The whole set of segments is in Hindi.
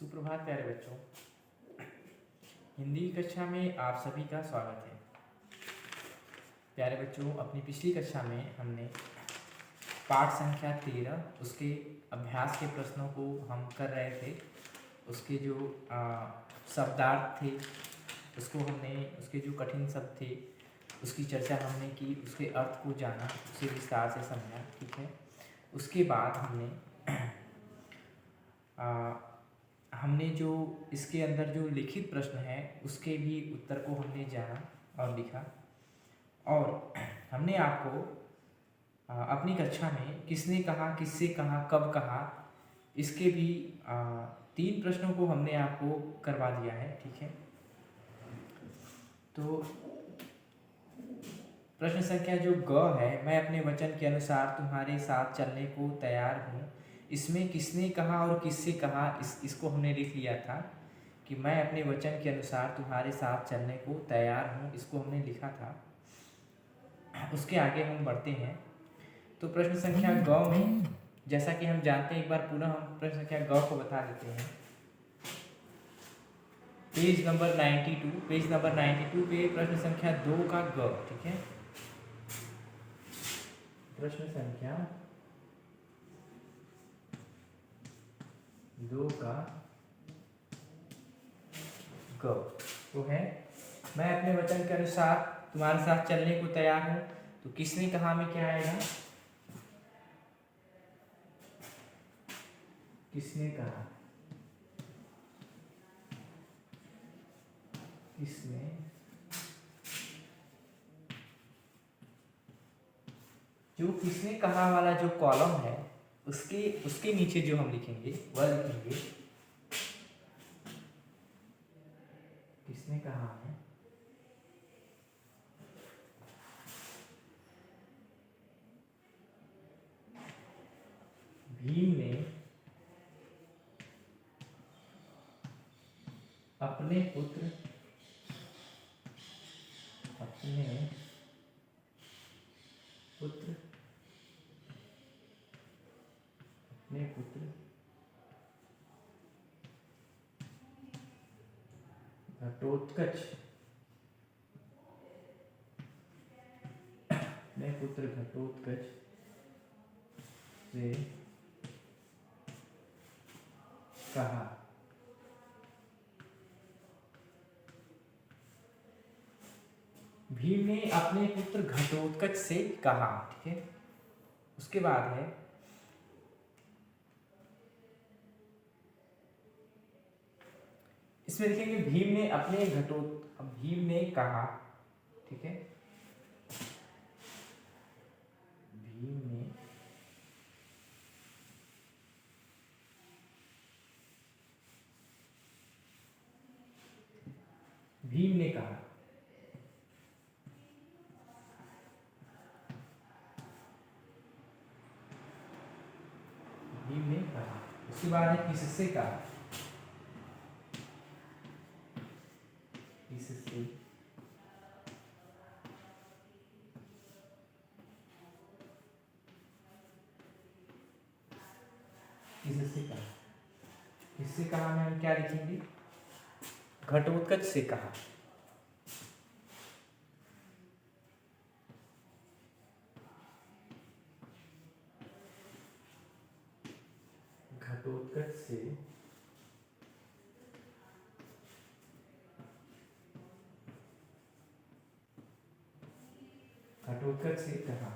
सुप्रभात प्यारे बच्चों। हिंदी कक्षा में आप सभी का स्वागत है। प्यारे बच्चों, अपनी पिछली कक्षा में हमने पाठ संख्या 13 उसके अभ्यास के प्रश्नों को हम कर रहे थे। उसके जो शब्दार्थ थे उसको हमने, उसके जो कठिन शब्द थे उसकी चर्चा हमने की, उसके अर्थ को जाना, उसे विस्तार से समझा। ठीक है। उसके बाद हमने जो इसके अंदर जो लिखित प्रश्न है उसके भी उत्तर को हमने जाना और लिखा। और हमने आपको अपनी कक्षा में किसने कहा, किससे कहा, कब कहा, इसके भी 3 प्रश्नों को हमने आपको करवा दिया है। ठीक है। तो प्रश्न संख्या जो ग है, मैं अपने वचन के अनुसार तुम्हारे साथ चलने को तैयार हूँ, इसमें किसने कहा और किससे कहा, इसको हमने लिख लिया था कि मैं अपने वचन के अनुसार तुम्हारे साथ चलने को तैयार हूँ, इसको हमने लिखा था। उसके आगे हम बढ़ते हैं। तो प्रश्न संख्या ग में जैसा कि हम जानते हैं, एक बार पुनः हम प्रश्न संख्या ग को बता देते हैं। पेज नंबर 92 पे प्रश्न संख्या 2 का ग। ठीक है। प्रश्न संख्या 2 का ग तो है, मैं अपने वचन के अनुसार तुम्हारे साथ चलने को तैयार हूं। तो किसने कहा में क्या आएगा? किसने कहा, किसने, जो किसने कहा वाला जो कॉलम है उसके नीचे जो हम लिखेंगे वह लिखेंगे किसने कहा है भीम ने अपने पुत्र घटोत्कच से कहा। भीम ने अपने पुत्र घटोत्कच से कहा। ठीक है। उसके बाद है इसमें लिखेंगे भीम ने कहा। ठीक है। भीम ने कहा। उसके बाद है किससे कहा। किससे कहा में हम क्या लिखेंगे? घटोत्कच से कहा। घटोत्कच से कहा।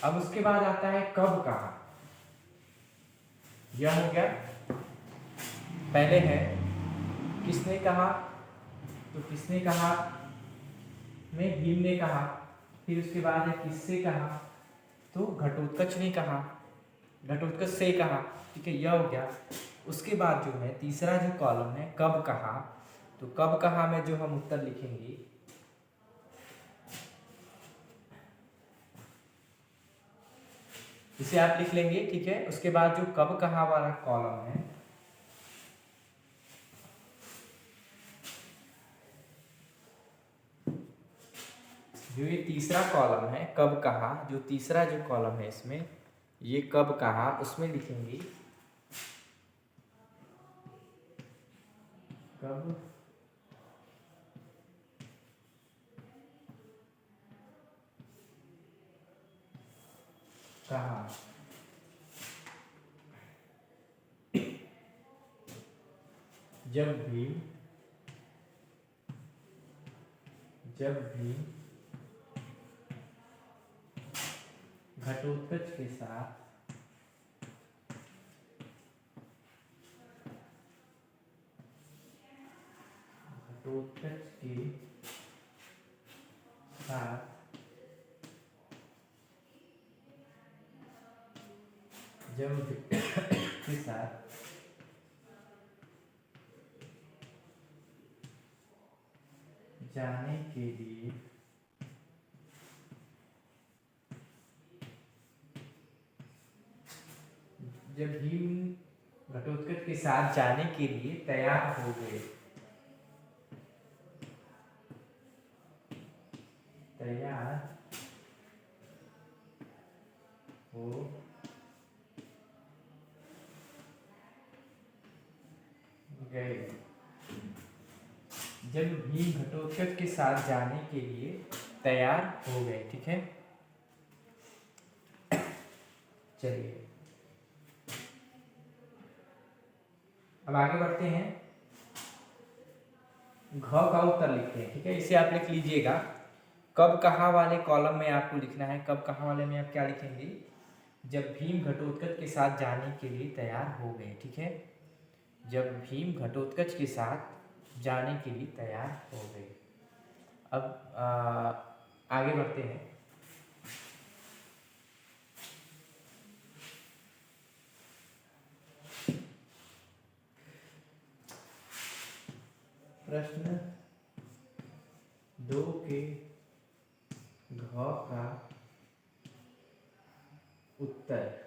अब उसके बाद आता है कब कहा। यह हो गया। पहले है किसने कहा, तो किसने कहा में भीम ने कहा। फिर उसके बाद है किससे कहा, तो घटोत्कच ने कहा, घटोत्कच से कहा। ठीक है, यह हो गया। उसके बाद जो है तीसरा जो कॉलम है कब कहा, तो कब कहा में जो हम उत्तर लिखेंगे इसे आप लिख लेंगे। ठीक है। उसके बाद जो कब कहा वाला कॉलम है जो ये तीसरा कॉलम है कब कहा, जो तीसरा जो कॉलम है इसमें ये कब कहा, उसमें लिखेंगे कब कहा जब भी घटोत्कच के साथ जाने के लिए जब भीम घटोत्कच के साथ जाने के लिए तैयार हो गए, जब भीम घटोत्कच के साथ जाने के लिए तैयार हो गए। ठीक है, चलिए अब आगे बढ़ते हैं, घ का उत्तर लिखते हैं। ठीक है, इसे आप लिख लीजिएगा। कब कहा वाले कॉलम में आपको लिखना है। कब कहा वाले में आप क्या लिखेंगे? जब भीम घटोत्कच के साथ जाने के लिए तैयार हो गए। ठीक है, जब भीम घटोत्कच के साथ जाने के लिए तैयार हो गए। अब आगे बढ़ते हैं। प्रश्न 2 के घ का उत्तर।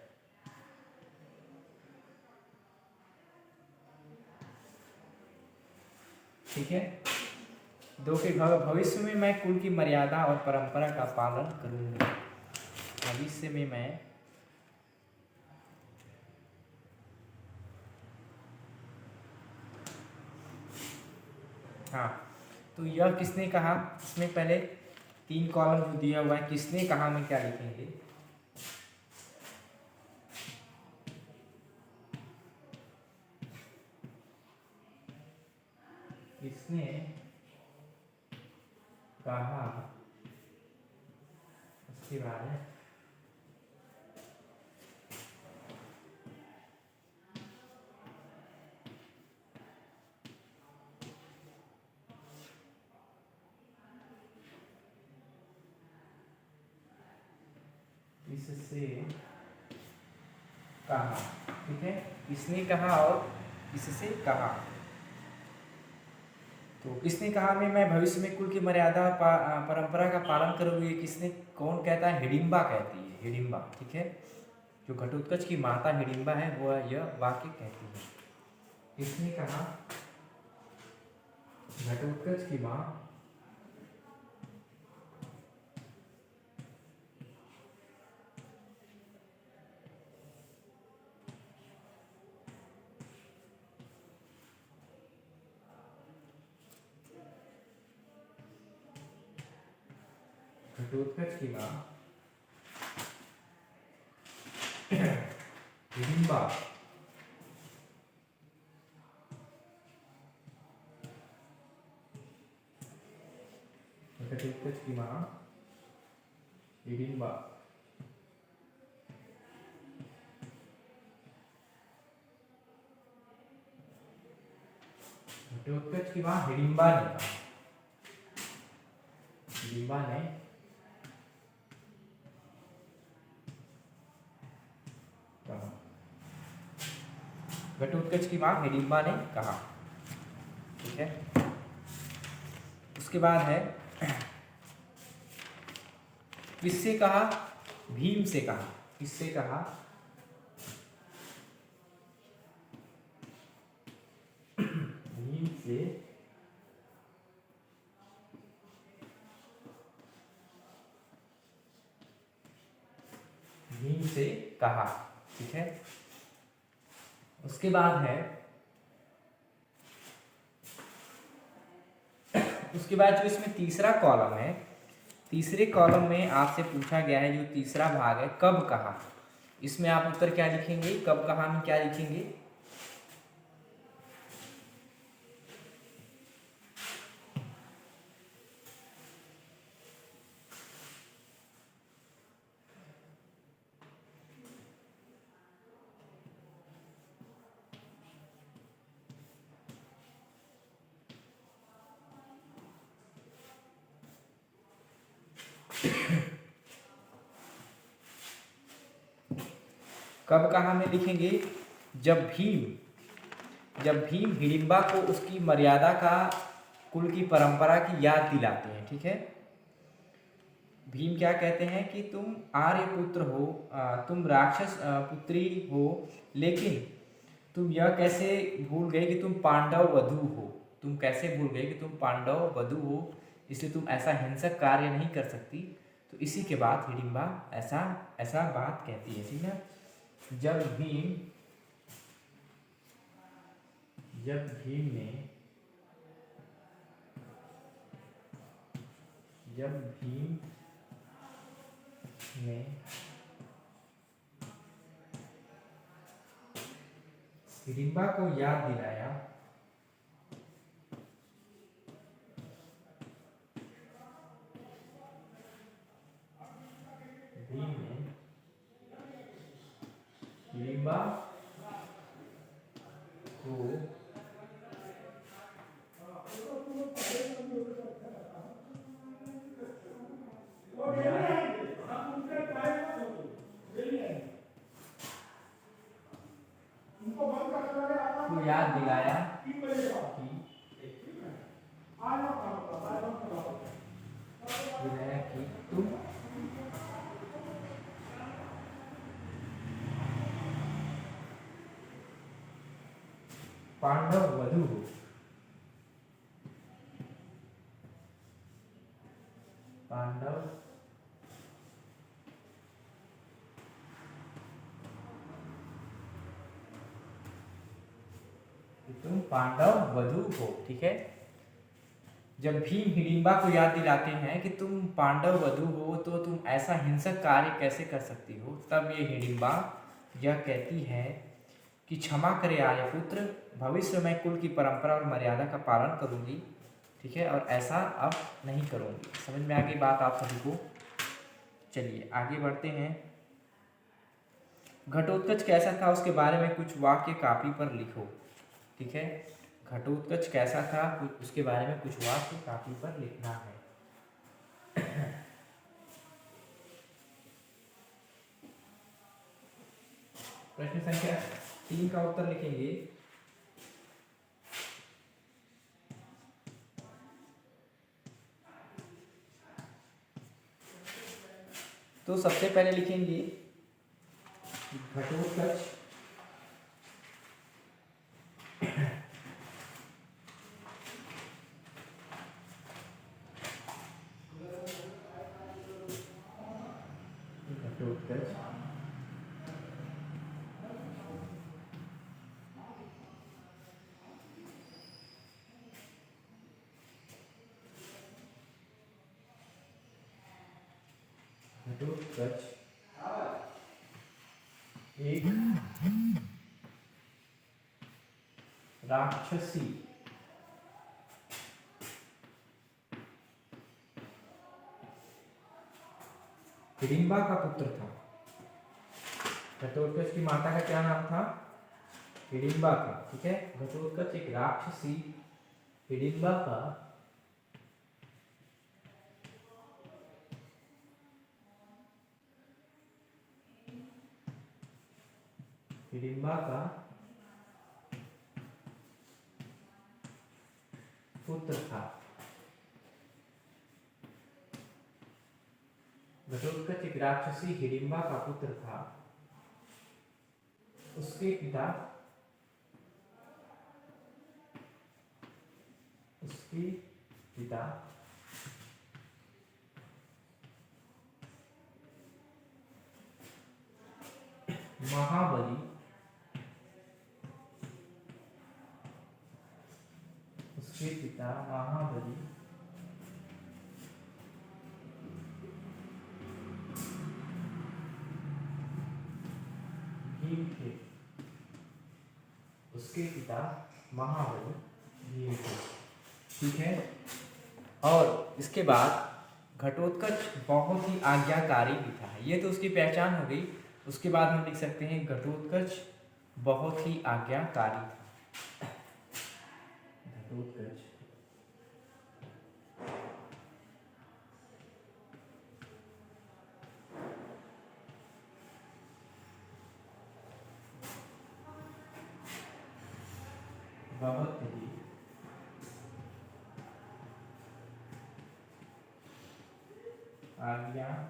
ठीक है, 2 के घ, भविष्य में मैं कुल की मर्यादा और परंपरा का पालन करूंगा। भविष्य में मैं हाँ, तो यह किसने कहा? इसमें पहले 3 कॉलम जो दिया हुआ है, किसने कहा में क्या लिखेंगे? किसने कहा, उसके बाद है इससे कहा। ठीक है, किसने कहा और इससे कहा। तो किसने कहा में मैं भविष्य में कुल की मर्यादा और परंपरा का पालन करूंगी, ये किसने, कौन कहता है? हिडिंबा कहती है, हिडिंबा। ठीक है, जो घटोत्कच की माता हिडिंबा है वो यह वाक्य कहती है। किसने कहा? घटोत्कच की मां घटोत्कच की मां हिडिंबा घटोत्कच की मां हिडिंबा घटोत्कच की मां हिडिंबा ने कहा, हिडिंबा ने कहा, घटोत्कच की मां हिडिंबा ने कहा। ठीक है, उसके बाद है किससे कहा? भीम से कहा। किससे कहा? भीम से कहा। ठीक है, उसके बाद है उसके बाद जो इसमें तीसरा कॉलम है, तीसरे कॉलम में आपसे पूछा गया है जो तीसरा भाग है कब कहा। इसमें आप उत्तर क्या लिखेंगे, कब कहा में क्या लिखेंगे? कब कहा में लिखेंगे जब भीम हिडिंबा को उसकी मर्यादा का, कुल की परंपरा की याद दिलाते हैं। ठीक है, भीम क्या कहते हैं कि तुम आर्य पुत्र हो, तुम राक्षस पुत्री हो, लेकिन तुम यह कैसे भूल गए कि तुम पांडव वधू हो। तुम कैसे भूल गए कि तुम पांडव वधू हो, इसलिए तुम ऐसा हिंसक कार्य नहीं कर सकती। तो इसी के बाद हिडिंबा ऐसा बात कहती है। ठीक है, जब भीम ने हिडिंबा को याद दिलाया, भीम ने हिडिंबा को याद दिलाया कि तुम पांडव वधू हो। तुम पांडव वधू हो। ठीक है, जब भीम हिडिंबा को याद दिलाते हैं कि तुम पांडव वधू हो तो तुम ऐसा हिंसक कार्य कैसे कर सकती हो, तब ये हिडिंबा यह कहती है कि क्षमा करे आर्यपुत्र, भविष्य में कुल की परंपरा और मर्यादा का पालन करूंगी। ठीक है, और ऐसा अब नहीं करूंगी। समझ में आ गई बात आप सभी को? चलिए आगे बढ़ते हैं। घटोत्कच कैसा था उसके बारे में कुछ वाक्य कॉपी पर लिखो। ठीक है, घटोत्कच कैसा था उसके बारे में कुछ वाक्य कॉपी पर लिखना है। प्रश्न संख्या 3 का उत्तर लिखेंगे। तो सबसे पहले लिखेंगे घटोत्कच एक राक्षसी हिडिंबा का पुत्र था। घटोत्कच की माता का क्या नाम था? हिडिंबा का। ठीक है, घटोत्कच एक राक्षसी हिडिंबा का पुत्र था। घटोत्कच एक राक्षसी हिडिंबा का पुत्र था। उसके पिता महाबली थे, उसके पिता महाबली भीम थे। ठीक है। और इसके बाद घटोत्कच बहुत ही आज्ञाकारी भी था। ये तो उसकी पहचान हो गई। उसके बाद हम लिख सकते हैं घटोत्कच बहुत ही आज्ञाकारी था। घटोत्कच बहुत ही आज्ञाकारी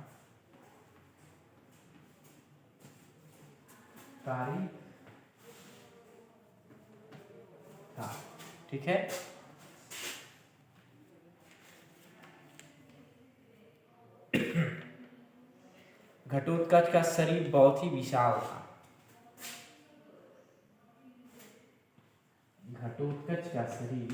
था। ठीक है। घटोत्कच का शरीर बहुत ही विशाल था। घटोत्कच का शरीर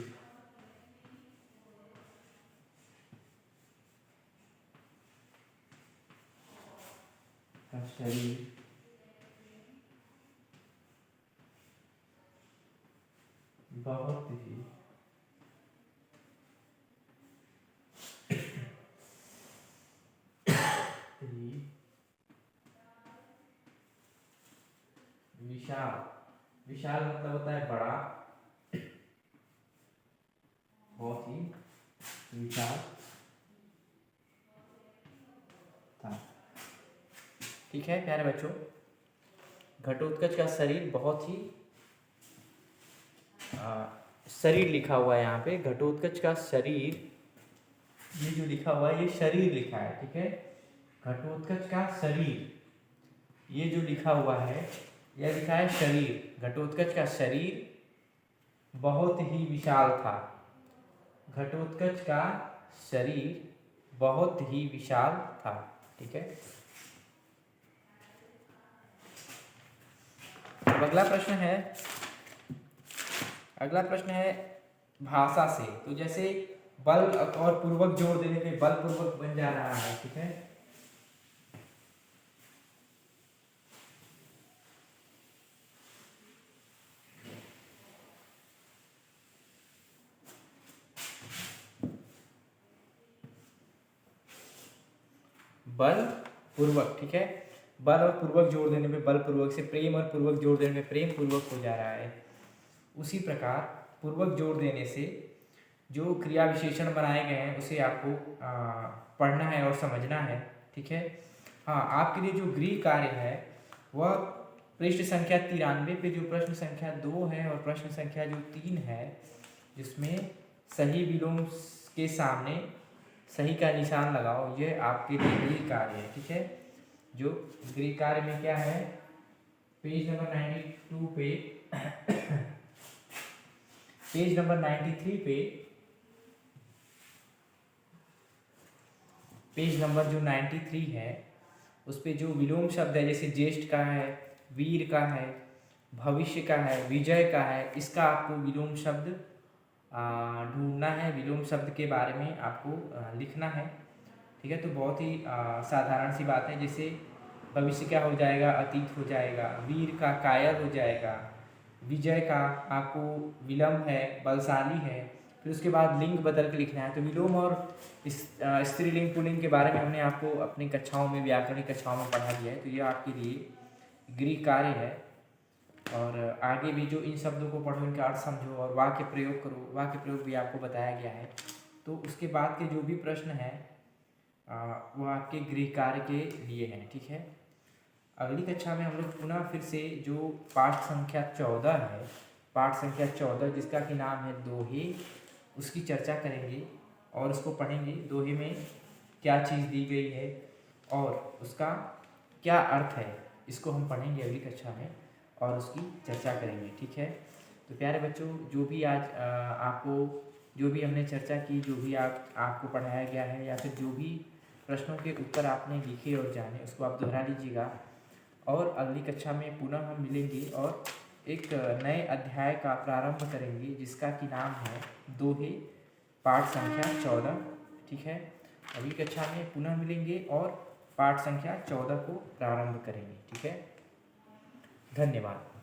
बहुत ही विशाल। विशाल मतलब होता है बड़ा, बहुत ही विशाल था। ठीक है प्यारे बच्चों, घटोत्कच का शरीर बहुत ही शरीर लिखा हुआ है यहाँ पे। घटोत्कच का शरीर, ये जो लिखा हुआ है ये शरीर लिखा है। ठीक है। घटोत्कच का शरीर, ये जो लिखा हुआ है यह लिखा है शरीर। घटोत्कच का शरीर बहुत ही विशाल था। घटोत्कच का शरीर बहुत ही विशाल था। ठीक है। अब अगला प्रश्न है भाषा से। तो जैसे बल और पूर्वक जोड़ देने पे बल पूर्वक बन जा रहा है। ठीक है। बल पूर्वक। ठीक है। बल और पूर्वक जोड़ देने पे बल पूर्वक से प्रेम और पूर्वक जोड़ देने पे प्रेम पूर्वक हो जा रहा है। उसी प्रकार पूर्वक जोड़ देने से जो क्रिया विशेषण बनाए गए हैं उसे आपको पढ़ना है और समझना है। ठीक है। हाँ, आपके लिए जो गृह कार्य है वह पृष्ठ संख्या 93 पे जो प्रश्न संख्या 2 है और प्रश्न संख्या जो 3 है, जिसमें सही विलोम के सामने सही का निशान लगाओ, ये आपके लिए गृह कार्य है। ठीक है। जो गृह कार्य में क्या है, पेज नंबर 92 पे पेज नंबर 93 पे, पेज नंबर जो 93 है उस पे जो विलोम शब्द है, जैसे ज्येष्ठ का है, वीर का है, भविष्य का है, विजय का है, इसका आपको विलोम शब्द ढूंढना है। विलोम शब्द के बारे में आपको लिखना है। ठीक है। तो बहुत ही साधारण सी बात है। जैसे भविष्य क्या हो जाएगा, अतीत हो जाएगा, वीर का कायर हो जाएगा, विजय का आपको विलम्ब है, बलशाली है। फिर उसके बाद लिंग बदल के लिखना है। तो विलोम और स्त्रीलिंग पुल्लिंग के बारे में हमने आपको अपनी कक्षाओं में, व्याकरणिक कक्षाओं में पढ़ा दिया है। तो ये आपके लिए गृह कार्य है। और आगे भी जो इन शब्दों को पढ़ो, इनका अर्थ समझो और वाक्य प्रयोग करो। वाक्य प्रयोग भी आपको बताया गया है। तो उसके बाद के जो भी प्रश्न हैं वो आपके गृह कार्य के लिए हैं। ठीक है। अगली कक्षा में हम लोग पुनः फिर से जो पाठ संख्या 14 है, पाठ संख्या 14 जिसका कि नाम है दोहे, उसकी चर्चा करेंगे और उसको पढ़ेंगे। दोहे में क्या चीज़ दी गई है और उसका क्या अर्थ है, इसको हम पढ़ेंगे अगली कक्षा में और उसकी चर्चा करेंगे। ठीक है। तो प्यारे बच्चों, जो भी आज आपको जो भी हमने चर्चा की, जो भी आपको पढ़ाया गया है या फिर जो भी प्रश्नों के उत्तर आपने लिखे और जाने, उसको आप दोहरा लीजिएगा। और अगली कक्षा में पुनः हम मिलेंगे और एक नए अध्याय का प्रारंभ करेंगे जिसका कि नाम है दोहे, पाठ संख्या 14। ठीक है। अगली कक्षा में पुनः मिलेंगे और पाठ संख्या 14 को प्रारंभ करेंगे। ठीक है। धन्यवाद।